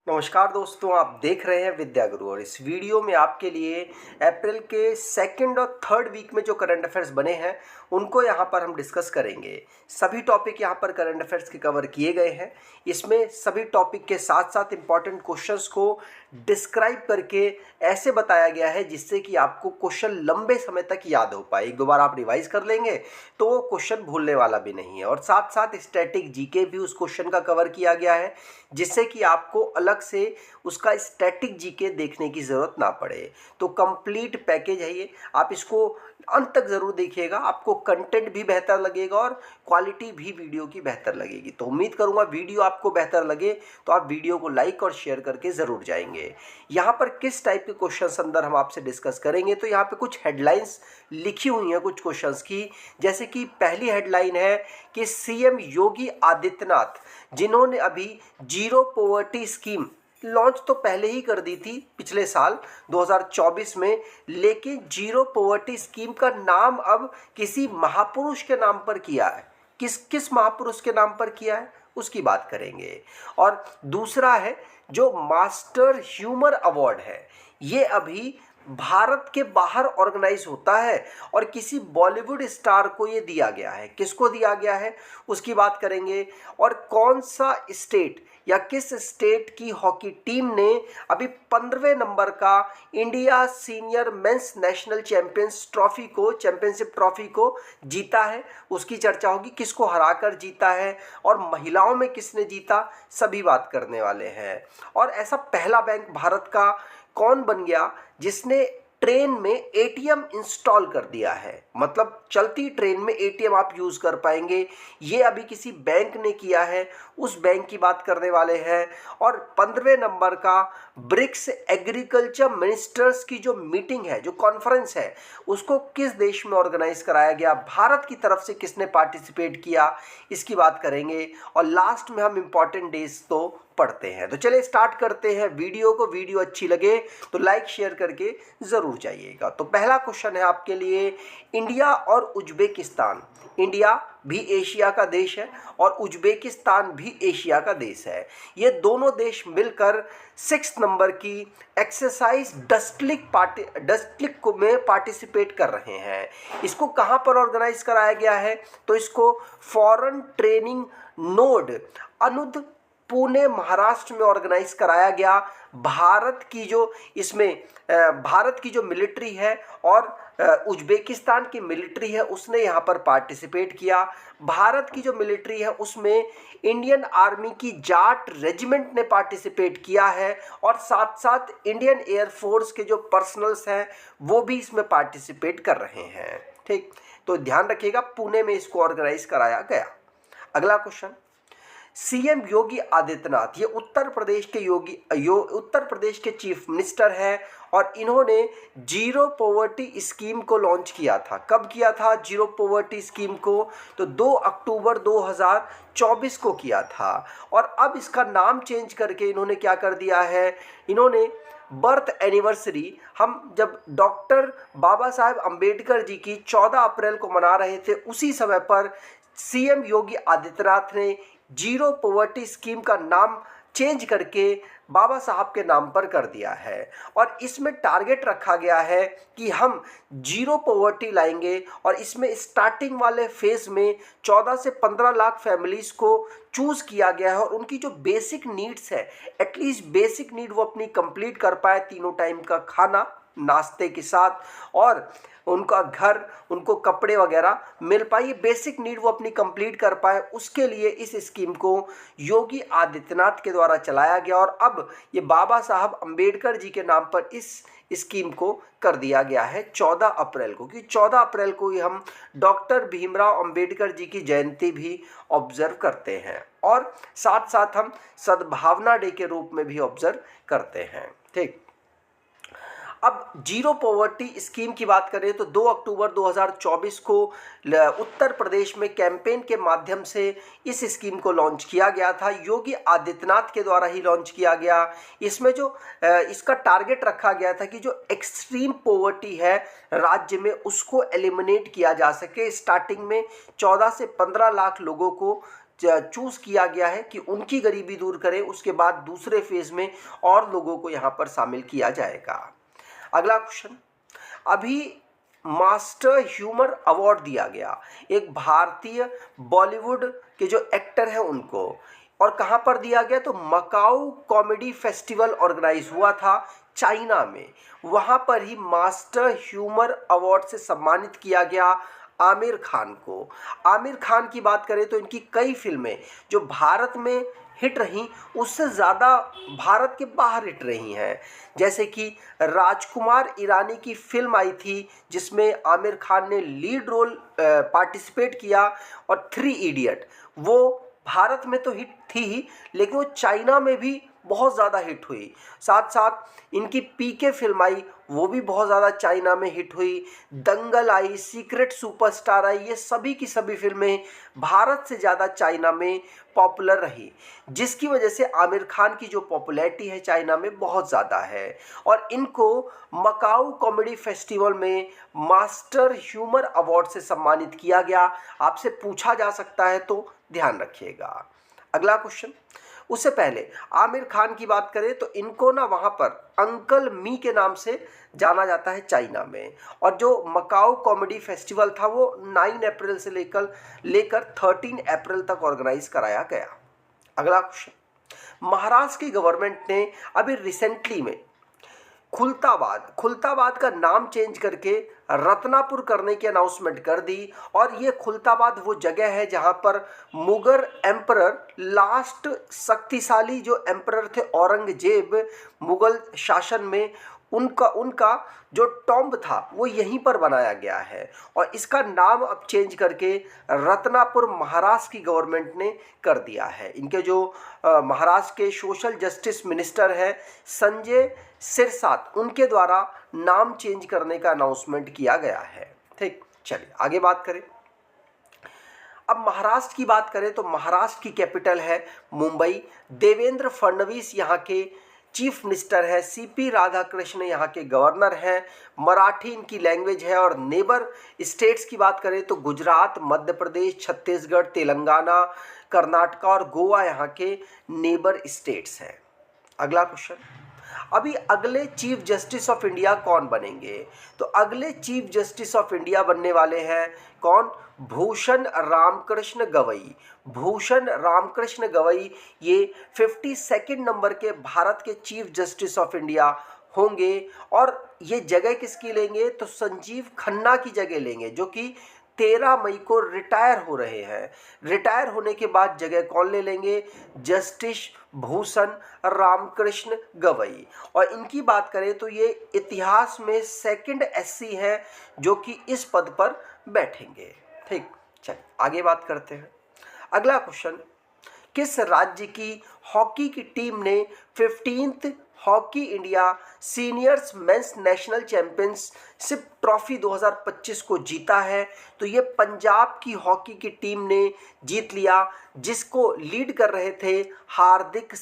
नमस्कार दोस्तों, आप देख रहे हैं विद्या गुरु और इस वीडियो में आपके लिए अप्रैल के सेकंड और थर्ड वीक में जो करंट अफेयर्स बने हैं उनको यहाँ पर हम डिस्कस करेंगे। सभी टॉपिक यहाँ पर करंट अफेयर्स के कवर किए गए हैं। इसमें सभी टॉपिक के साथ साथ इम्पॉर्टेंट क्वेश्चंस को डिस्क्राइब करके ऐसे बताया गया है जिससे कि आपको क्वेश्चन लंबे समय तक याद हो पाए। एक दो बार आप रिवाइज कर लेंगे तो वो क्वेश्चन भूलने वाला भी नहीं है। और साथ साथ स्टैटिक जीके भी उस क्वेश्चन का कवर किया गया है जिससे कि आपको अलग से उसका स्टैटिक जीके देखने की ज़रूरत ना पड़े। तो कंप्लीट पैकेज है ये, आप इसको अंत तक ज़रूर देखिएगा। आपको कंटेंट भी बेहतर लगेगा और क्वालिटी भी वीडियो की बेहतर लगेगी। तो उम्मीद करूँगा वीडियो आपको बेहतर लगे तो आप वीडियो को लाइक और शेयर करके ज़रूर जाएंगे। यहाँ पर किस टाइप के क्वेश्चंस अंदर हम आपसे डिस्कस करेंगे, तो यहाँ पे कुछ हेडलाइंस लिखी हुई हैं कुछ क्वेश्चंस की। जैसे कि पहली हेडलाइन है कि सीएम योगी आदित्यनाथ, जिन्होंने अभी जीरो पॉवर्टी स्कीम लॉन्च तो पहले ही कर दी थी पिछले साल 2024 में, लेकिन जीरो पॉवर्टी स्कीम का नाम अब किसी महापुरुष के नाम पर किया है। किस किस महापुरुष के नाम पर किया है उसकी बात करेंगे। और दूसरा है जो मास्टर ह्यूमर अवार्ड है, ये अभी भारत के बाहर ऑर्गेनाइज होता है और किसी बॉलीवुड स्टार को ये दिया गया है। किसको दिया गया है उसकी बात करेंगे। और कौन सा स्टेट या किस स्टेट की हॉकी टीम ने अभी 15वें नंबर का India senior mains national championship trophy को जीता है, उसकी चर्चा होगी। किसको हराकर जीता है और महिलाओं में किसने जीता, सभी बात करने वाले हैं। और ऐसा पहला बैंक भारत का कौन बन गया जिसने ट्रेन में एटीएम इंस्टॉल कर दिया है, मतलब चलती ट्रेन में एटीएम आप यूज़ कर पाएंगे। ये अभी किसी बैंक ने किया है, उस बैंक की बात करने वाले हैं। और 15वें नंबर का ब्रिक्स एग्रीकल्चर मिनिस्टर्स की जो मीटिंग है, जो कॉन्फ्रेंस है, उसको किस देश में ऑर्गेनाइज कराया गया, भारत की तरफ से किसने पार्टिसिपेट किया, इसकी बात करेंगे। और लास्ट में हम इम्पॉर्टेंट डेज तो पढ़ते हैं। तो चलिए स्टार्ट करते हैं वीडियो को। वीडियो अच्छी लगे तो लाइक शेयर करके ज़रूर जाइएगा। तो पहला क्वेश्चन है आपके लिए, इंडिया और उज्बेकिस्तान, इंडिया भी एशिया का देश है और उज्बेकिस्तान भी एशिया का देश है, ये दोनों देश मिलकर 6 नंबर की एक्सरसाइज डस्टलिक में पार्टिसिपेट कर रहे हैं। इसको कहाँ पर ऑर्गेनाइज कराया गया है, तो इसको फॉरेन ट्रेनिंग नोड अनुद पुणे महाराष्ट्र में ऑर्गेनाइज कराया गया। भारत की जो मिलिट्री है और उज्बेकिस्तान की मिलिट्री है उसने यहाँ पर पार्टिसिपेट किया। भारत की जो मिलिट्री है उसमें इंडियन आर्मी की जाट रेजिमेंट ने पार्टिसिपेट किया है और साथ साथ इंडियन एयरफोर्स के जो पर्सनल्स हैं वो भी इसमें पार्टिसिपेट कर रहे हैं। ठीक, तो ध्यान रखिएगा, पुणे में इसको ऑर्गेनाइज कराया गया। अगला क्वेश्चन, सीएम योगी आदित्यनाथ, ये उत्तर प्रदेश के चीफ मिनिस्टर हैं और इन्होंने जीरो पॉवर्टी स्कीम को लॉन्च किया था। कब किया था जीरो पॉवर्टी स्कीम को, तो 2 अक्टूबर 2024 को किया था। और अब इसका नाम चेंज करके इन्होंने क्या कर दिया है, इन्होंने बर्थ एनिवर्सरी, हम जब डॉक्टर बाबा साहेब अम्बेडकर जी की 14 अप्रैल को मना रहे थे, उसी समय पर सीएम योगी आदित्यनाथ ने जीरो पॉवर्टी स्कीम का नाम चेंज करके बाबा साहब के नाम पर कर दिया है। और इसमें टारगेट रखा गया है कि हम जीरो पॉवर्टी लाएंगे और इसमें स्टार्टिंग वाले फेज में 14 से 15 लाख फैमिलीज़ को चूज़ किया गया है और उनकी जो बेसिक नीड्स है, एटलीस्ट बेसिक नीड वो अपनी कंप्लीट कर पाए, तीनों टाइम का खाना नाश्ते के साथ और उनका घर, उनको कपड़े वगैरह मिल पाए, ये बेसिक नीड वो अपनी कंप्लीट कर पाए, उसके लिए इस स्कीम को योगी आदित्यनाथ के द्वारा चलाया गया। और अब ये बाबा साहब अम्बेडकर जी के नाम पर इस स्कीम को कर दिया गया है 14 अप्रैल को, क्योंकि 14 अप्रैल को ही हम डॉक्टर भीमराव अम्बेडकर जी की जयंती भी ऑब्जर्व करते हैं और साथ साथ हम सद्भावना डे के रूप में भी ऑब्जर्व करते हैं। ठीक, अब जीरो पॉवर्टी स्कीम की बात करें तो 2 अक्टूबर 2024 को उत्तर प्रदेश में कैंपेन के माध्यम से इस स्कीम को लॉन्च किया गया था। योगी आदित्यनाथ के द्वारा ही लॉन्च किया गया। इसमें जो इसका टारगेट रखा गया था कि जो एक्सट्रीम पॉवर्टी है राज्य में उसको एलिमिनेट किया जा सके। स्टार्टिंग में 14 से 15 लाख लोगों को चूज़ किया गया है कि उनकी गरीबी दूर करें। उसके बाद दूसरे फेज़ में और लोगों को यहाँ पर शामिल किया जाएगा। अगला क्वेश्चन, अभी मास्टर ह्यूमर अवार्ड दिया गया एक भारतीय बॉलीवुड के जो एक्टर हैं उनको, और कहाँ पर दिया गया, तो मकाऊ कॉमेडी फेस्टिवल ऑर्गेनाइज हुआ था चाइना में। वहाँ पर ही मास्टर ह्यूमर अवार्ड से सम्मानित किया गया आमिर खान को। आमिर खान की बात करें तो इनकी कई फिल्में जो भारत में हिट रही उससे ज़्यादा भारत के बाहर हिट रही हैं। जैसे कि राजकुमार ईरानी की फिल्म आई थी जिसमें आमिर खान ने लीड रोल पार्टिसिपेट किया, और 3 इडियट, वो भारत में तो हिट थी ही लेकिन वो चाइना में भी बहुत ज़्यादा हिट हुई। साथ साथ इनकी पीके फिल्म आई, वो भी बहुत ज़्यादा चाइना में हिट हुई। दंगल आई, सीक्रेट सुपरस्टार आई, ये सभी की सभी फिल्में भारत से ज़्यादा चाइना में पॉपुलर रही, जिसकी वजह से आमिर खान की जो पॉपुलैरिटी है चाइना में बहुत ज़्यादा है। और इनको मकाऊ कॉमेडी फेस्टिवल में मास्टर ह्यूमर अवार्ड से सम्मानित किया गया। आपसे पूछा जा सकता है तो ध्यान रखिएगा। अगला क्वेश्चन, उससे पहले आमिर खान की बात करें तो इनको ना वहाँ पर अंकल मी के नाम से जाना जाता है चाइना में। और जो मकाऊ कॉमेडी फेस्टिवल था वो 9 अप्रैल से लेकर 13 अप्रैल तक ऑर्गेनाइज कराया गया। अगला क्वेश्चन, महाराष्ट्र की गवर्नमेंट ने अभी रिसेंटली में खुलताबाद का नाम चेंज करके रत्नापुर करने की अनाउंसमेंट कर दी। और ये खुलताबाद वो जगह है जहाँ पर मुगल एम्परर, लास्ट शक्तिशाली जो एम्परर थे औरंगजेब, मुगल शासन में उनका जो टॉम्ब था वो यहीं पर बनाया गया है। और इसका नाम अब चेंज करके रत्नापुर महाराष्ट्र की गवर्नमेंट ने कर दिया है। इनके जो महाराष्ट्र के सोशल जस्टिस मिनिस्टर हैं संजय सिरसाट, उनके द्वारा नाम चेंज करने का अनाउंसमेंट किया गया है। ठीक, चलिए आगे बात करें। अब महाराष्ट्र की बात करें तो महाराष्ट्र की कैपिटल है मुंबई। देवेंद्र फडणवीस यहाँ के चीफ मिनिस्टर है। सीपी राधाकृष्ण यहाँ के गवर्नर हैं। मराठी इनकी लैंग्वेज है। और नेबर स्टेट्स की बात करें तो गुजरात, मध्य प्रदेश, छत्तीसगढ़, तेलंगाना, कर्नाटका और गोवा यहाँ के नेबर स्टेट्स हैं। अगला क्वेश्चन, अभी अगले चीफ जस्टिस ऑफ इंडिया कौन बनेंगे, तो अगले चीफ जस्टिस ऑफ इंडिया बनने वाले हैं कौन, भूषण रामकृष्ण गवई। भूषण रामकृष्ण गवई ये 52 नंबर के भारत के चीफ जस्टिस ऑफ इंडिया होंगे। और ये जगह किसकी लेंगे, तो संजीव खन्ना की जगह लेंगे, जो कि 13 मई को रिटायर हो रहे हैं। रिटायर होने के बाद जगह कौन ले लेंगे, जस्टिस भूषण रामकृष्ण गवई। और इनकी बात करें तो ये इतिहास में 2nd SC है जो कि इस पद पर बैठेंगे। ठीक, चलिए आगे बात करते हैं। अगला क्वेश्चन, किस राज्य की हॉकी की टीम ने 15th hockey India seniors mains national championship trophy 2025 को जीता है, तो ये पंजाब की हॉकी की टीम ने जीत लिया, जिसको लीड कर रहे थे हार्दिक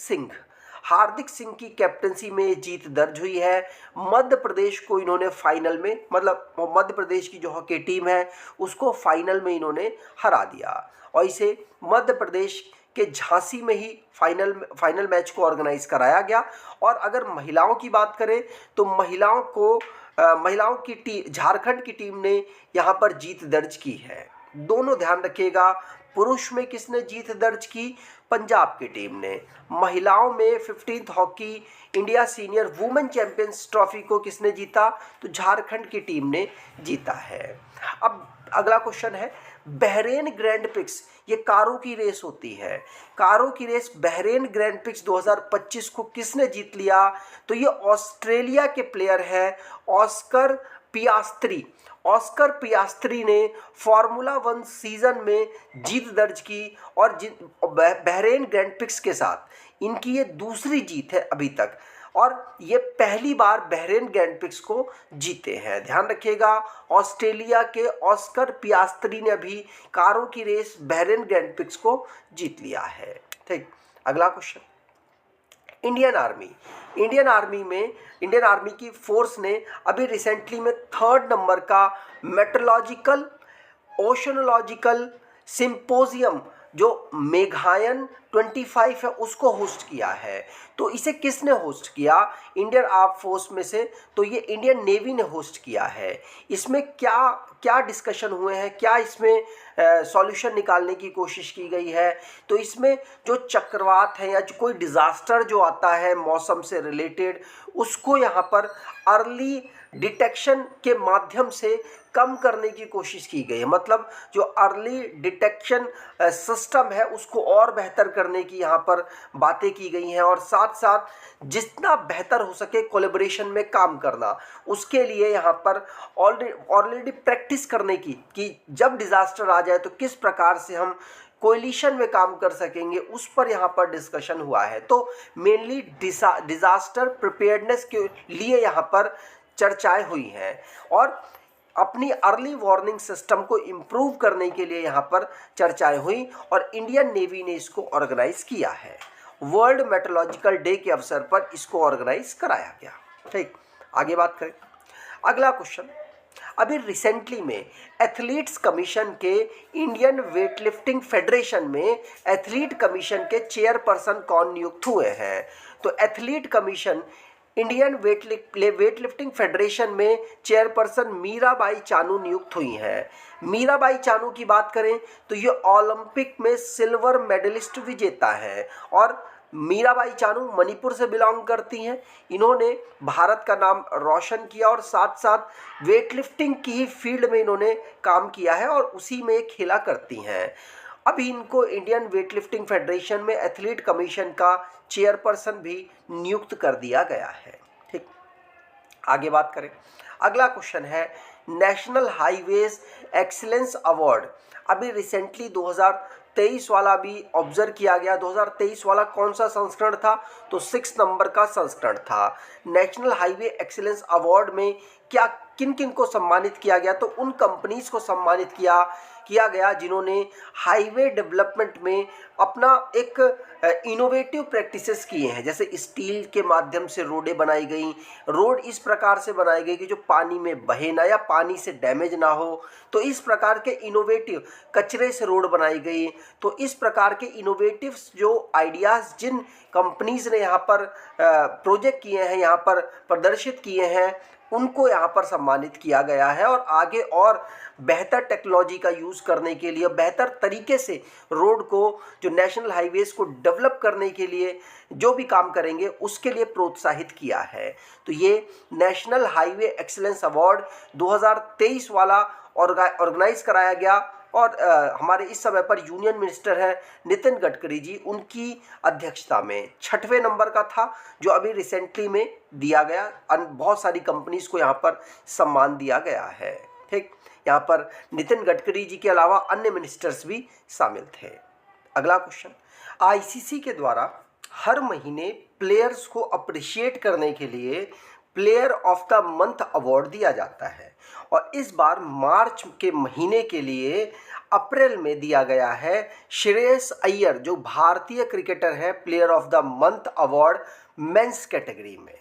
सिंह की कैप्टनसी में जीत दर्ज हुई है। मध्य प्रदेश को इन्होंने फाइनल में, मतलब मध्य प्रदेश की जो हॉकी टीम है उसको फाइनल में इन्होंने हरा दिया। और इसे मध्य प्रदेश के झांसी में ही फाइनल मैच को ऑर्गेनाइज कराया गया। और अगर महिलाओं की बात करें तो महिलाओं की टीम, झारखंड की टीम ने यहाँ पर जीत दर्ज की है। दोनों ध्यान रखिएगा, पुरुष में किसने जीत दर्ज की, पंजाब की टीम ने। महिलाओं में 15th hockey India senior women champions trophy को किसने जीता, तो झारखंड की टीम ने जीता है। अब अगला क्वेश्चन है, बहरेन ग्रैंड प्रिक्स, ये कारों की रेस होती है, कारों की रेस बहरेन ग्रैंड प्रिक्स 2025 को किसने जीत लिया, तो ये ऑस्ट्रेलिया के प्लेयर है ऑस्कर पियास्त्री ने फार्मूला 1 सीजन में जीत दर्ज की। और बहरेन ग्रैंड प्रिक्स के साथ इनकी ये दूसरी जीत है अभी तक, और ये पहली बार बहरेन ग्रैंड प्रिक्स को जीते हैं। ध्यान रखिएगा, ऑस्ट्रेलिया के ऑस्कर पियास्त्री ने अभी कारों की रेस बहरेन ग्रैंड प्रिक्स को जीत लिया है। ठीक, अगला क्वेश्चन, इंडियन आर्मी की फोर्स ने अभी रिसेंटली में 3rd नंबर का मेट्रोलॉजिकल ओशनोलॉजिकल सिंपोजियम जो मेघायन 25 है उसको होस्ट किया है। तो इसे किसने होस्ट किया इंडियन आर्म फोर्स में से? तो ये इंडियन नेवी ने होस्ट किया है। इसमें क्या क्या डिस्कशन हुए हैं, क्या इसमें सॉल्यूशन निकालने की कोशिश की गई है? तो इसमें जो चक्रवात है या जो कोई डिज़ास्टर जो आता है मौसम से रिलेटेड, उसको यहाँ पर अर्ली डिटेक्शन के माध्यम से कम करने की कोशिश की गई है। मतलब जो अर्ली डिटेक्शन सिस्टम है उसको और बेहतर करने की यहाँ पर बातें की गई हैं, और साथ साथ जितना बेहतर हो सके कोलैबोरेशन में काम करना, उसके लिए यहाँ पर ऑलरेडी प्रैक्टिस करने की कि जब डिज़ास्टर आ जाए तो किस प्रकार से हम कोलिशन में काम कर सकेंगे, उस पर यहाँ पर डिस्कशन हुआ है। तो मेनली डिज़ास्टर प्रिपेयर्डनेस के लिए यहाँ पर चर्चाएं हुई हैं, और अपनी अर्ली वार्निंग सिस्टम को इम्प्रूव करने के लिए यहाँ पर चर्चाएं हुई, और इंडियन नेवी ने इसको ऑर्गेनाइज किया है। वर्ल्ड मेट्रोलॉजिकल डे के अवसर पर इसको ऑर्गेनाइज कराया गया। ठीक, आगे बात करें। अगला क्वेश्चन, अभी रिसेंटली में एथलीट्स कमीशन के इंडियन वेटलिफ्टिंग फेडरेशन में एथलीट कमीशन के चेयरपर्सन कौन नियुक्त हुए हैं? तो athlete commission Indian weightlifting federation में चेयरपर्सन मीराबाई चानू नियुक्त हुई हैं। मीराबाई चानू की बात करें तो ये ओलंपिक में सिल्वर मेडलिस्ट विजेता है, और मीराबाई चानू मणिपुर से बिलोंग करती हैं। इन्होंने भारत का नाम रोशन किया, और साथ साथ वेटलिफ्टिंग की ही फील्ड में इन्होंने काम किया है और उसी में खेला करती हैं। अभी इनको इंडियन वेटलिफ्टिंग फेडरेशन में एथलीट कमीशन का चेयरपर्सन भी नियुक्त कर दिया गया है। ठीक, आगे बात करें। अगला क्वेश्चन है नेशनल हाईवेज एक्सीलेंस अवार्ड। अभी रिसेंटली 2023 वाला भी ऑब्जर्व किया गया। 2023 वाला कौन सा संस्करण था? तो 6 नंबर का संस्करण था। नेशनल हाईवे एक्सीलेंस अवार्ड में क्या किन किन को सम्मानित किया गया? तो उन कंपनीज को सम्मानित किया गया जिन्होंने हाईवे डेवलपमेंट में अपना एक इनोवेटिव प्रैक्टिसेस किए हैं। जैसे स्टील के माध्यम से रोडें बनाई गई, रोड इस प्रकार से बनाई गई कि जो पानी में बहे ना या पानी से डैमेज ना हो, तो इस प्रकार के इनोवेटिव, कचरे से रोड बनाई गई। तो इस प्रकार के इनोवेटिव जो आइडियाज़ जिन कंपनीज ने यहाँ पर प्रोजेक्ट किए हैं, यहाँ पर प्रदर्शित किए हैं, उनको यहाँ पर सम्मानित किया गया है। और आगे और बेहतर टेक्नोलॉजी का यूज़ करने के लिए, बेहतर तरीके से रोड को, जो नेशनल हाईवेज को डेवलप करने के लिए जो भी काम करेंगे उसके लिए प्रोत्साहित किया है। तो ये नेशनल हाईवे एक्सीलेंस अवार्ड 2023 वाला ऑर्गेनाइज कराया गया, और हमारे इस समय पर यूनियन मिनिस्टर हैं नितिन गडकरी जी, उनकी अध्यक्षता में 6वें नंबर का था, जो अभी रिसेंटली में दिया गया। बहुत सारी कंपनीज को यहाँ पर सम्मान दिया गया है। ठीक, यहाँ पर नितिन गडकरी जी के अलावा अन्य मिनिस्टर्स भी शामिल थे। अगला क्वेश्चन, आईसीसी के द्वारा हर महीने प्लेयर्स को अप्रिशिएट करने के लिए player of the month award दिया जाता है, और इस बार मार्च के महीने के लिए अप्रैल में दिया गया है श्रेयस अय्यर, जो भारतीय क्रिकेटर है, player of the month award men's category में।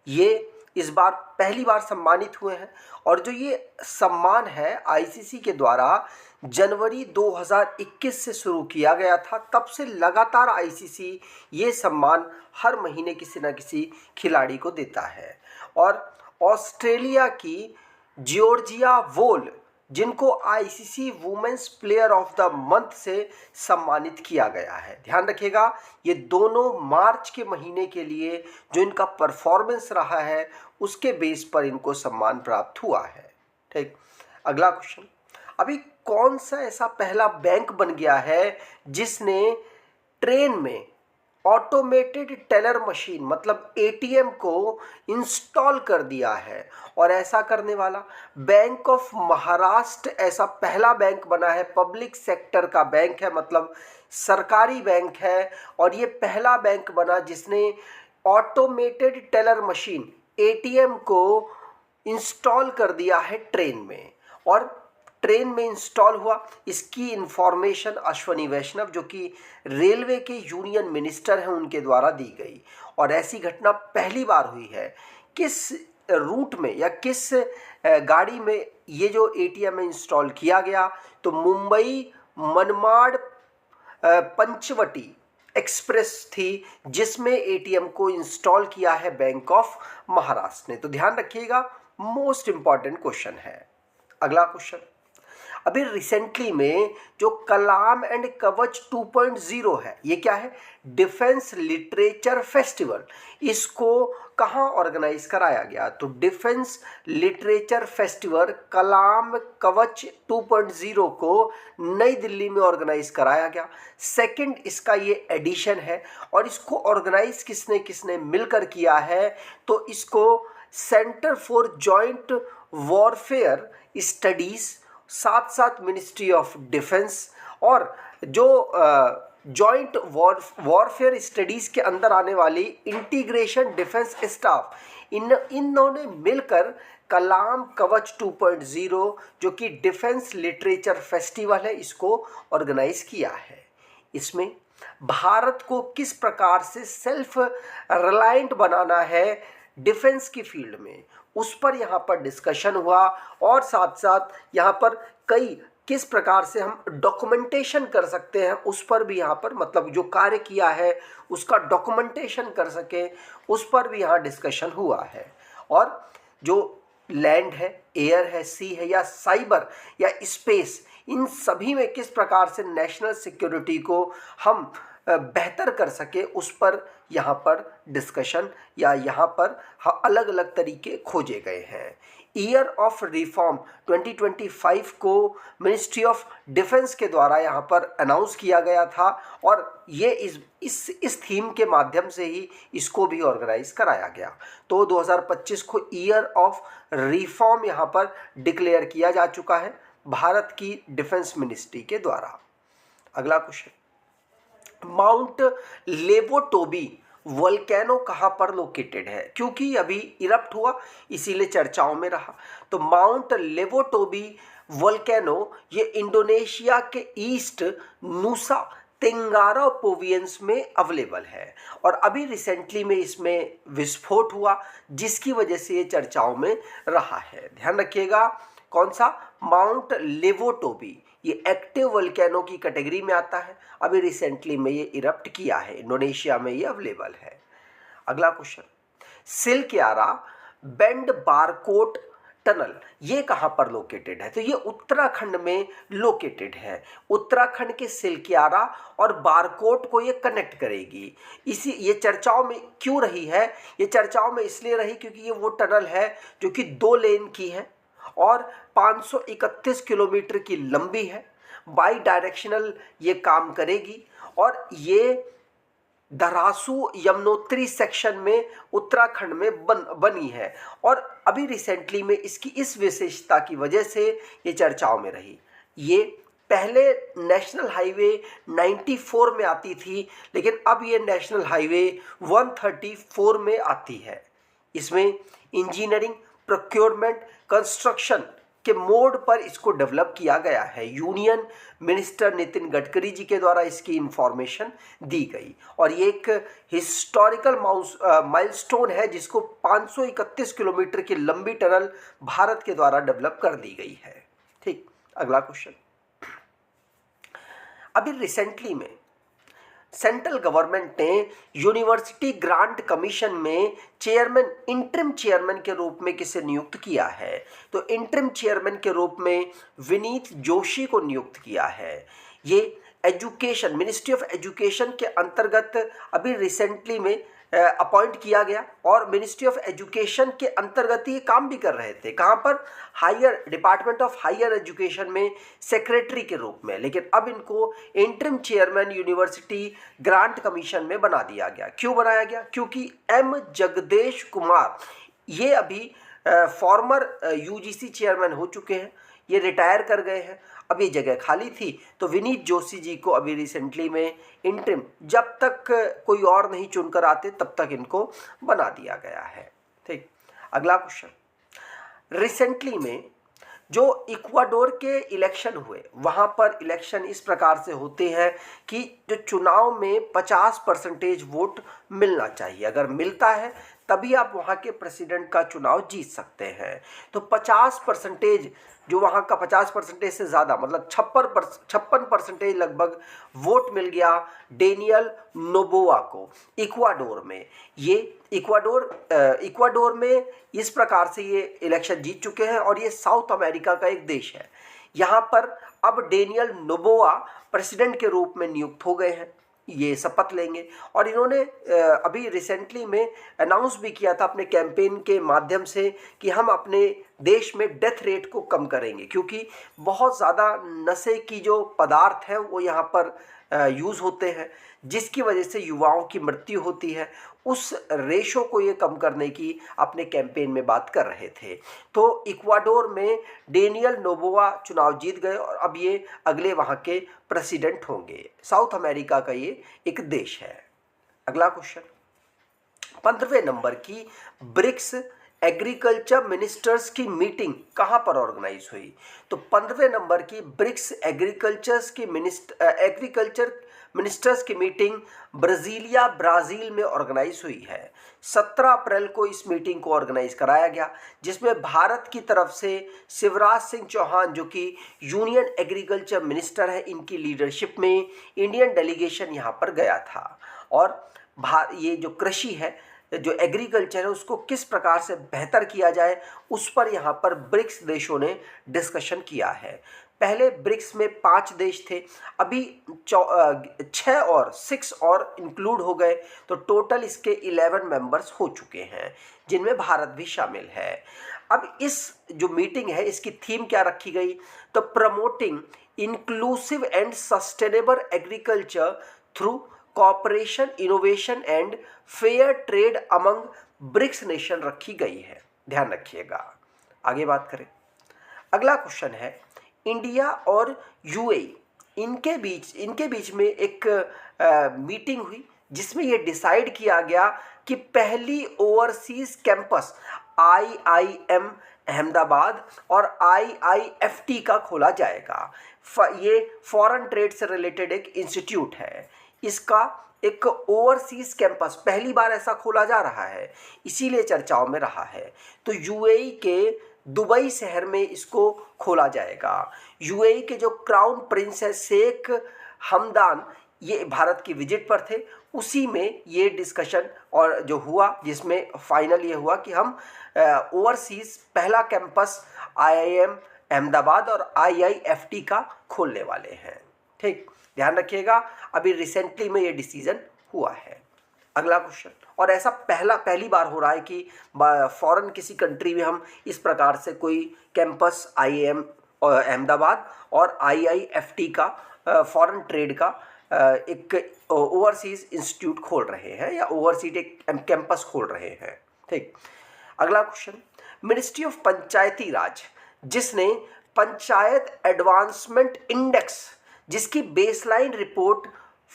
ये इस बार पहली बार सम्मानित हुए हैं, और जो ये सम्मान है आईसीसी के द्वारा जनवरी 2021 से शुरू किया गया था। तब से लगातार आईसीसी ये सम्मान हर महीने किसी न किसी खिलाड़ी को देता है। और ऑस्ट्रेलिया की जॉर्जिया वोल, जिनको ICC women's player of the month से सम्मानित किया गया है। ध्यान रखिएगा, ये दोनों मार्च के महीने के लिए जो इनका परफॉर्मेंस रहा है उसके बेस पर इनको सम्मान प्राप्त हुआ है। ठीक, अगला क्वेश्चन, अभी कौन सा ऐसा पहला बैंक बन गया है जिसने ट्रेन में ऑटोमेटेड टेलर मशीन मतलब एटीएम को इंस्टॉल कर दिया है? और ऐसा करने वाला बैंक ऑफ महाराष्ट्र ऐसा पहला बैंक बना है। पब्लिक सेक्टर का बैंक है, मतलब सरकारी बैंक है, और ये पहला बैंक बना जिसने ऑटोमेटेड टेलर मशीन एटीएम को इंस्टॉल कर दिया है ट्रेन में। और ट्रेन में इंस्टॉल हुआ, इसकी इंफॉर्मेशन अश्वनी वैष्णव, जो कि रेलवे के यूनियन मिनिस्टर हैं, उनके द्वारा दी गई। और ऐसी घटना पहली बार हुई है। किस रूट में या किस गाड़ी में ये जो एटीएम इंस्टॉल किया गया? तो मुंबई मनमाड़ पंचवटी एक्सप्रेस थी जिसमें एटीएम को इंस्टॉल किया है बैंक ऑफ महाराष्ट्र ने। तो ध्यान रखिएगा, मोस्ट इंपॉर्टेंट क्वेश्चन है। अगला क्वेश्चन, अभी रिसेंटली में जो कलाम एंड कवच 2.0 है, ये क्या है? Defence literature festival. इसको कहाँ ऑर्गेनाइज कराया गया? तो डिफेंस लिटरेचर फेस्टिवल कलाम कवच 2.0 को नई दिल्ली में ऑर्गेनाइज कराया गया। सेकंड इसका ये एडिशन है और इसको ऑर्गेनाइज किसने किसने मिलकर किया है? तो इसको centre for joint warfare studies, साथ साथ मिनिस्ट्री ऑफ डिफेंस और जो जॉइंट वॉरफेयर स्टडीज़ के अंदर आने वाली इंटीग्रेशन डिफेंस स्टाफ, इन्होंने मिलकर कलाम कवच 2.0 जो कि डिफेंस लिटरेचर फेस्टिवल है, इसको ऑर्गेनाइज किया है। इसमें भारत को किस प्रकार से सेल्फ रिलायंट बनाना है डिफेंस की फील्ड में, उस पर यहाँ पर डिस्कशन हुआ और साथ साथ यहाँ पर कई किस प्रकार से हम डॉक्यूमेंटेशन कर सकते हैं उस पर भी यहाँ पर, मतलब जो कार्य किया है उसका डॉक्यूमेंटेशन कर सके उस पर भी यहाँ डिस्कशन हुआ है। और जो लैंड है, एयर है, सी है या साइबर या स्पेस, इन सभी में किस प्रकार से नेशनल सिक्योरिटी को हम बेहतर कर सके उस पर यहाँ पर डिस्कशन या यहाँ पर अलग अलग तरीके खोजे गए हैं। ईयर ऑफ रिफॉर्म 2025 को मिनिस्ट्री ऑफ डिफेंस के द्वारा यहाँ पर अनाउंस किया गया था और ये इस थीम के माध्यम से ही इसको भी ऑर्गेनाइज कराया गया। तो 2025 को ईयर ऑफ रिफॉर्म यहाँ पर डिक्लेयर किया जा चुका है भारत की डिफेंस मिनिस्ट्री के द्वारा। अगला क्वेश्चन, माउंट लेवोटोबी वोल्केनो कहाँ पर लोकेटेड है? क्योंकि अभी इरप्ट हुआ इसीलिए चर्चाओं में रहा। तो माउंट लेवोटोबी वोल्केनो ये इंडोनेशिया के ईस्ट नुसा तेंगारा प्रोविंस में अवेलेबल है और अभी रिसेंटली में इसमें विस्फोट हुआ जिसकी वजह से ये चर्चाओं में रहा है। ध्यान रखिएगा, कौन सा? माउंट लेवोटोबी, ये एक्टिव वोल्केनो की कैटेगरी में आता है। अभी रिसेंटली में ये इरप्ट किया है, इंडोनेशिया में ये अवेलेबल है। अगला question, Silkyara bend Barkot tunnel ये कहाँ पर लोकेटेड है? तो ये उत्तराखंड में लोकेटेड है। उत्तराखंड के सिलक्यारा और बारकोट को ये कनेक्ट करेगी। ये चर्चाओं में क्यों रही है? ये चर्चाओं में इसलिए रही क्योंकि ये वो टनल है जो कि 2 लेन की है और 531 किलोमीटर की लंबी है। बाई डायरेक्शनल ये काम करेगी और ये धरासू यमुनोत्री सेक्शन में उत्तराखंड में बनी है और अभी रिसेंटली में इसकी इस विशेषता की वजह से ये चर्चाओं में रही। ये पहले नेशनल हाईवे 94 में आती थी लेकिन अब ये नेशनल हाईवे 134 में आती है। इसमें इंजीनियरिंग, प्रोक्योरमेंट, कंस्ट्रक्शन के मोड पर इसको डेवलप किया गया है। यूनियन मिनिस्टर नितिन गडकरी जी के द्वारा इसकी इंफॉर्मेशन दी गई और ये एक हिस्टोरिकल माइलस्टोन है जिसको 531 किलोमीटर की लंबी टनल भारत के द्वारा डेवलप कर दी गई है। ठीक, अगला क्वेश्चन, अभी रिसेंटली में सेंट्रल गवर्नमेंट ने यूनिवर्सिटी ग्रांट कमीशन में चेयरमैन, इंटरिम चेयरमैन के रूप में किसे नियुक्त किया है? तो इंटरिम चेयरमैन के रूप में विनीत जोशी को नियुक्त किया है। ये एजुकेशन, मिनिस्ट्री ऑफ एजुकेशन के अंतर्गत अभी रिसेंटली में अपॉइंट किया गया और मिनिस्ट्री ऑफ एजुकेशन के अंतर्गत ये काम भी कर रहे थे। कहाँ पर? Higher department of higher education में सेक्रेटरी के रूप में, लेकिन अब इनको interim chairman university grant commission में बना दिया गया। क्यों बनाया गया? क्योंकि एम जगदेश कुमार ये अभी फॉर्मर यूजीसी चेयरमैन हो चुके हैं, ये रिटायर कर गए हैं। अब ये जगह खाली थी तो विनीत जोशी जी को अभी रिसेंटली में इंटरिम, जब तक कोई और नहीं चुनकर आते तब तक इनको बना दिया गया है। ठीक, अगला क्वेश्चन, रिसेंटली में जो इक्वाडोर के इलेक्शन हुए वहाँ पर इलेक्शन इस प्रकार से होते हैं कि जो चुनाव में 50% वोट मिलना चाहिए, अगर मिलता है तभी आप वहाँ के प्रेसिडेंट का चुनाव जीत सकते हैं। तो 50% जो वहाँ का 50% से ज़्यादा मतलब 56% लगभग वोट मिल गया डेनियल नोबोआ को इक्वाडोर में। ये इक्वाडोर में इस प्रकार से ये इलेक्शन जीत चुके हैं और ये साउथ अमेरिका का एक देश है। यहाँ पर अब डेनियल नोबोआ प्रेसिडेंट के रूप में नियुक्त हो गए हैं, ये शपथ लेंगे। और इन्होंने अभी रिसेंटली में अनाउंस भी किया था अपने कैंपेन के माध्यम से कि हम अपने देश में डेथ रेट को कम करेंगे, क्योंकि बहुत ज़्यादा नशे की जो पदार्थ है वो यहाँ पर यूज़ होते हैं, जिसकी वजह से युवाओं की मृत्यु होती है। उस रेशो को ये कम करने की अपने कैंपेन में बात कर रहे थे। तो इक्वाडोर में डेनियल नोबोआ चुनाव जीत गए और अब ये अगले वहाँ के प्रेसिडेंट होंगे। साउथ अमेरिका का ये एक देश है। अगला क्वेश्चन, 15वें नंबर की ब्रिक्स एग्रीकल्चर मिनिस्टर्स की मीटिंग कहाँ पर ऑर्गेनाइज हुई? तो 15वें नंबर की ब्रिक्स एग्रीकल्चर मिनिस्टर्स की मीटिंग ब्राज़ील में ऑर्गेनाइज हुई है। 17 अप्रैल को इस मीटिंग को ऑर्गेनाइज कराया गया, जिसमें भारत की तरफ से शिवराज सिंह चौहान जो कि यूनियन एग्रीकल्चर मिनिस्टर है, इनकी लीडरशिप में इंडियन डेलीगेशन यहाँ पर गया था। और ये जो कृषि है, जो एग्रीकल्चर है, उसको किस प्रकार से बेहतर किया जाए उस पर यहाँ पर ब्रिक्स देशों ने डिस्कशन किया है। पहले ब्रिक्स में 5 देश थे, अभी 6 और इंक्लूड हो गए, तो टोटल इसके 11 मेंबर्स हो चुके हैं, जिनमें भारत भी शामिल है। अब इस जो मीटिंग है इसकी थीम क्या रखी गई? तो promoting inclusive and sustainable agriculture through cooperation, innovation and fair trade among BRICS nation रखी गई है, ध्यान रखिएगा। आगे बात करें, अगला क्वेश्चन है, इंडिया और यूएई इनके बीच में एक मीटिंग हुई, जिसमें ये डिसाइड किया गया कि पहली ओवरसीज कैंपस IIM अहमदाबाद और IIFT का खोला जाएगा। ये फॉरेन ट्रेड से रिलेटेड एक इंस्टीट्यूट है, इसका एक ओवरसीज कैंपस पहली बार ऐसा खोला जा रहा है, इसीलिए चर्चाओं में रहा है। तो यूएई के दुबई शहर में इसको खोला जाएगा। यूएई के जो क्राउन प्रिंस है शेख हमदान, ये भारत की विजिट पर थे, उसी में ये डिस्कशन और जो हुआ, जिसमें फाइनल ये हुआ कि हम ओवरसीज पहला कैंपस IIM अहमदाबाद और IIFT का खोलने वाले हैं। ठीक, ध्यान रखिएगा, अभी रिसेंटली में ये डिसीजन हुआ है। अगला क्वेश्चन, और ऐसा पहली बार हो रहा है कि फॉरेन किसी कंट्री में हम इस प्रकार से कोई कैंपस IIM अहमदाबाद और IIFT का फॉरेन ट्रेड का एक ओवरसीज इंस्टीट्यूट खोल रहे हैं या ओवरसीज एक कैंपस खोल रहे हैं। ठीक, अगला क्वेश्चन, मिनिस्ट्री ऑफ पंचायती राज, जिसने पंचायत एडवांसमेंट इंडेक्स, जिसकी बेसलाइन रिपोर्ट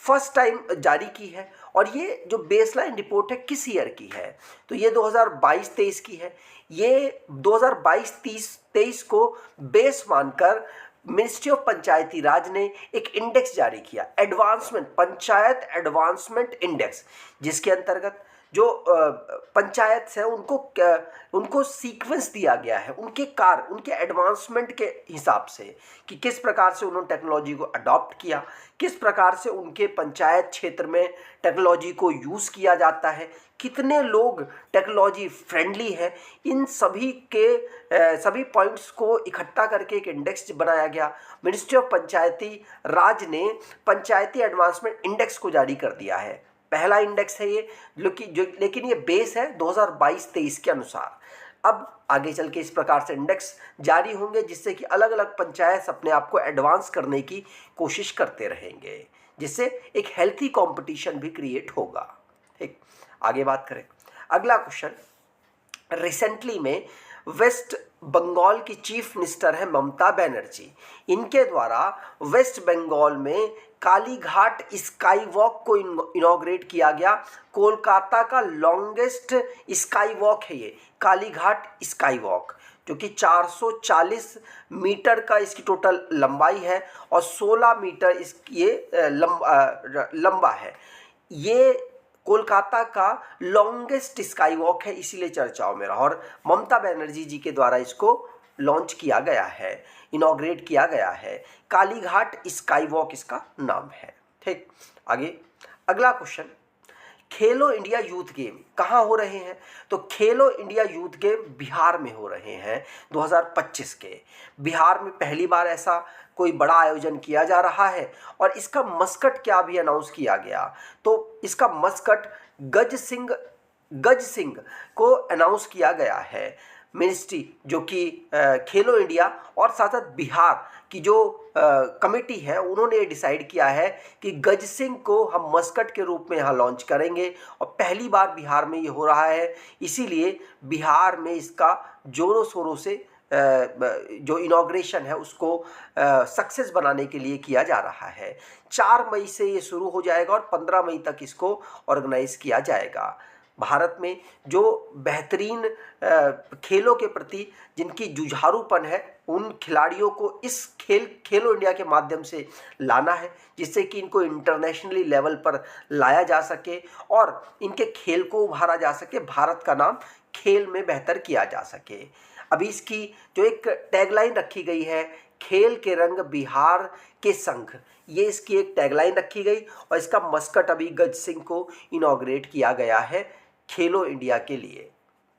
फर्स्ट टाइम जारी की है, और ये जो बेसलाइन रिपोर्ट है किस ईयर की है? तो ये 2022-23 की है। ये 2022-23 को बेस मानकर मिनिस्ट्री ऑफ पंचायती राज ने एक इंडेक्स जारी किया, पंचायत एडवांसमेंट इंडेक्स, जिसके अंतर्गत जो पंचायत है उनको सीक्वेंस दिया गया है, उनके एडवांसमेंट के हिसाब से कि किस प्रकार से उन्होंने टेक्नोलॉजी को अडॉप्ट किया, किस प्रकार से उनके पंचायत क्षेत्र में टेक्नोलॉजी को यूज़ किया जाता है, कितने लोग टेक्नोलॉजी फ्रेंडली है, इन सभी पॉइंट्स को इकट्ठा करके एक इंडेक्स बनाया गया। मिनिस्ट्री ऑफ पंचायती राज ने पंचायती एडवांसमेंट इंडेक्स को जारी कर दिया है। पहला इंडेक्स है ये, लेकिन ये बेस है 2022-23 के अनुसार। अब आगे चल के इस प्रकार से इंडेक्स जारी होंगे, जिससे कि अलग अलग पंचायत अपने आप को एडवांस करने की कोशिश करते रहेंगे, जिससे एक हेल्थी कंपटीशन भी क्रिएट होगा। ठीक, आगे बात करें, अगला क्वेश्चन, रिसेंटली में वेस्ट बंगाल की चीफ मिनिस्टर है ममता बनर्जी, इनके द्वारा वेस्ट बंगाल में कालीघाट स्काई वॉक को इनॉग्रेट किया गया। कोलकाता का लॉन्गेस्ट स्काई वॉक है ये कालीघाट स्काई वॉक, जो कि 440 मीटर का इसकी टोटल लंबाई है और 16 मीटर ये लंबा है। ये कोलकाता का लॉन्गेस्ट स्काई वॉक है, इसीलिए चर्चाओं में रहा और ममता बनर्जी जी के द्वारा इसको लॉन्च किया गया है, इनॉग्रेट किया गया है। कालीघाट स्काई वॉक इसका नाम है। ठीक, आगे अगला क्वेश्चन, खेलो इंडिया यूथ गेम कहाँ हो रहे हैं? तो खेलो इंडिया यूथ गेम बिहार में हो रहे हैं 2025 के। बिहार में पहली बार ऐसा कोई बड़ा आयोजन किया जा रहा है और इसका मस्कट क्या भी अनाउंस किया गया, तो इसका मस्कट गज सिंह को अनाउंस किया गया है। मिनिस्ट्री जो कि खेलो इंडिया और साथ साथ बिहार की जो कमेटी है उन्होंने डिसाइड किया है कि गज सिंह को हम मस्कट के रूप में यहाँ लॉन्च करेंगे और पहली बार बिहार में ये हो रहा है, इसीलिए बिहार में इसका जोरों शोरों से जो इनॉग्रेशन है उसको सक्सेस बनाने के लिए किया जा रहा है। 4 मई से ये शुरू हो जाएगा और 15 मई तक इसको ऑर्गेनाइज किया जाएगा। भारत में जो बेहतरीन खेलों के प्रति जिनकी जुझारूपन है उन खिलाड़ियों को इस खेलो इंडिया के माध्यम से लाना है, जिससे कि इनको इंटरनेशनली लेवल पर लाया जा सके और इनके खेल को उभारा जा सके, भारत का नाम खेल में बेहतर किया जा सके। अभी इसकी जो एक टैगलाइन रखी गई है, खेल के रंग बिहार के संग, ये इसकी एक टैगलाइन रखी गई और इसका मस्कट अभी गज सिंह को इनॉग्रेट किया गया है खेलो इंडिया के लिए।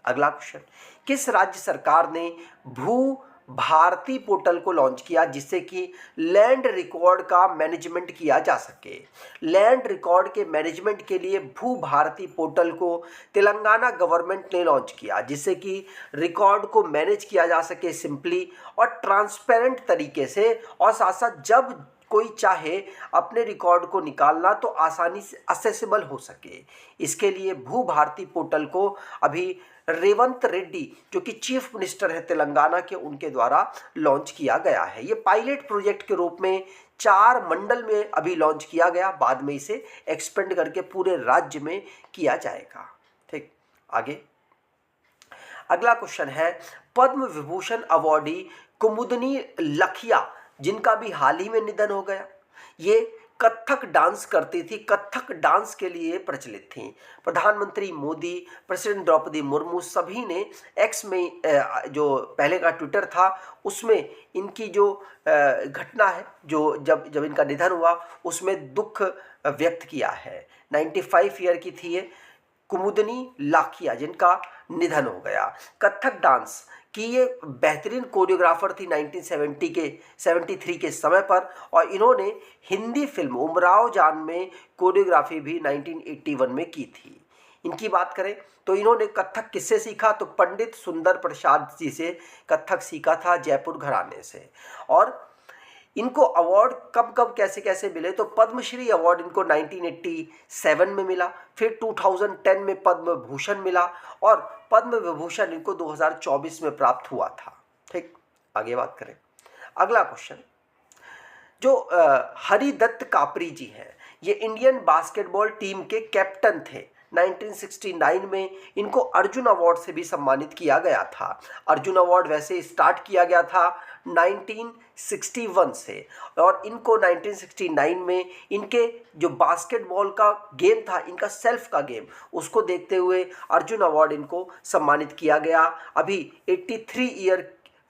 अगला क्वेश्चन, किस राज्य सरकार ने भू भारती पोर्टल को लॉन्च किया जिससे कि लैंड रिकॉर्ड का मैनेजमेंट किया जा सके? लैंड रिकॉर्ड के मैनेजमेंट के लिए भू भारती पोर्टल को तेलंगाना गवर्नमेंट ने लॉन्च किया जिससे कि रिकॉर्ड को मैनेज किया जा सके सिंपली और ट्रांसपेरेंट तरीके से, और साथ साथ जब कोई चाहे अपने रिकॉर्ड को निकालना तो आसानी से असेसेबल हो सके। इसके लिए भू भारती पोर्टल को अभी रेवंत रेड्डी जो कि चीफ मिनिस्टर है तेलंगाना के, उनके द्वारा लॉन्च किया गया है। ये पायलट प्रोजेक्ट के रूप में 4 मंडल में अभी लॉन्च किया गया, बाद में इसे एक्सपेंड करके पूरे राज्य में किया जाएगा। ठीक, आगे अगला क्वेश्चन है, पद्म विभूषण अवॉर्डी कुमुदनी लखिया जिनका भी हाल ही में निधन हो गया, ये कथक डांस करती थी, कथक डांस के लिए प्रचलित थी। प्रधानमंत्री मोदी, प्रेसिडेंट द्रौपदी मुर्मू सभी ने एक्स में जो पहले का ट्विटर था उसमें इनकी जो घटना है, जो जब इनका निधन हुआ उसमें दुख व्यक्त किया है। 95 ईयर की थी ये कुमुदनी लाखिया जिनका निधन हो गया। कथक डांस की ये बेहतरीन कोरियोग्राफर थी 1973 के समय पर, और इन्होंने हिंदी फिल्म उमराव जान में कोरियोग्राफी भी 1981 में की थी। इनकी बात करें तो इन्होंने कथक किससे सीखा, तो पंडित सुंदर प्रसाद जी से कथक सीखा था, जयपुर घराने से। और इनको अवार्ड कब कब कैसे कैसे मिले, तो पद्मश्री अवार्ड इनको 1987 में मिला, फिर 2010 में पद्म भूषण मिला और पद्म विभूषण इनको 2024 में प्राप्त हुआ था। ठीक, आगे बात करें। अगला क्वेश्चन, जो हरिदत्त कापरी जी हैं, ये इंडियन बास्केटबॉल टीम के कैप्टन थे। 1969 में इनको अर्जुन अवार्ड से भी सम्मानित किया गया था। अर्जुन अवार्ड वैसे स्टार्ट किया गया था 1961 से, और इनको 1969 में इनके जो बास्केटबॉल का गेम था, इनका सेल्फ का गेम, उसको देखते हुए अर्जुन अवार्ड इनको सम्मानित किया गया। अभी 83 ईयर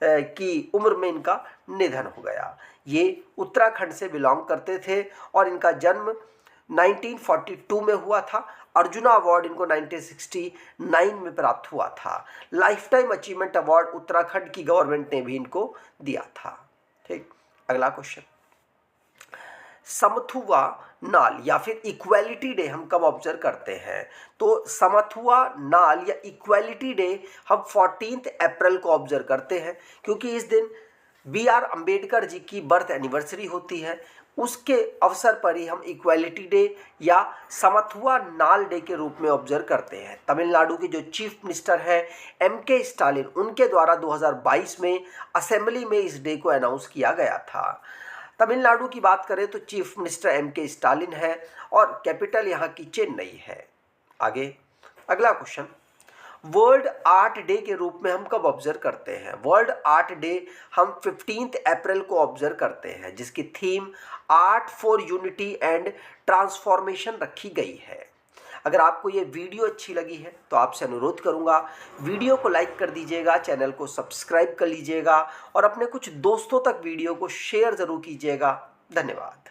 की उम्र में इनका निधन हो गया। ये उत्तराखंड से बिलोंग करते थे और इनका जन्म 1942 में हुआ था। अर्जुना अवार्ड इनको 1969 में प्राप्त हुआ था। Life time achievement award Uttarakhand की गवर्नमेंट ने भी इनको दिया था। ठीक, अगला क्वेश्चन, समथुआ नाल या फिर इक्वालिटी डे हम कब ऑब्जर्व करते हैं, तो समथुआ नाल या इक्वालिटी डे हम 14 अप्रैल को ऑब्जर्व करते हैं, क्योंकि इस दिन BR अम्बेडकर जी की बर्थ एनिवर्सरी होती है। उसके अवसर पर ही हम इक्वालिटी डे या समथुआ नाल डे के रूप में ऑब्जर्व करते हैं। तमिलनाडु के जो चीफ मिनिस्टर हैं MK स्टालिन, उनके द्वारा 2022 में असेंबली में इस डे को अनाउंस किया गया था। तमिलनाडु की बात करें तो चीफ मिनिस्टर MK स्टालिन है और कैपिटल यहाँ की चेन्नई है। आगे अगला क्वेश्चन, वर्ल्ड आर्ट डे के रूप में हम कब ऑब्जर्व करते हैं? वर्ल्ड आर्ट डे हम 15 अप्रैल को ऑब्जर्व करते हैं, जिसकी theme art for unity and transformation रखी गई है। अगर आपको ये वीडियो अच्छी लगी है तो आपसे अनुरोध करूँगा, वीडियो को लाइक कर दीजिएगा, चैनल को सब्सक्राइब कर लीजिएगा और अपने कुछ दोस्तों तक वीडियो को शेयर ज़रूर कीजिएगा। धन्यवाद।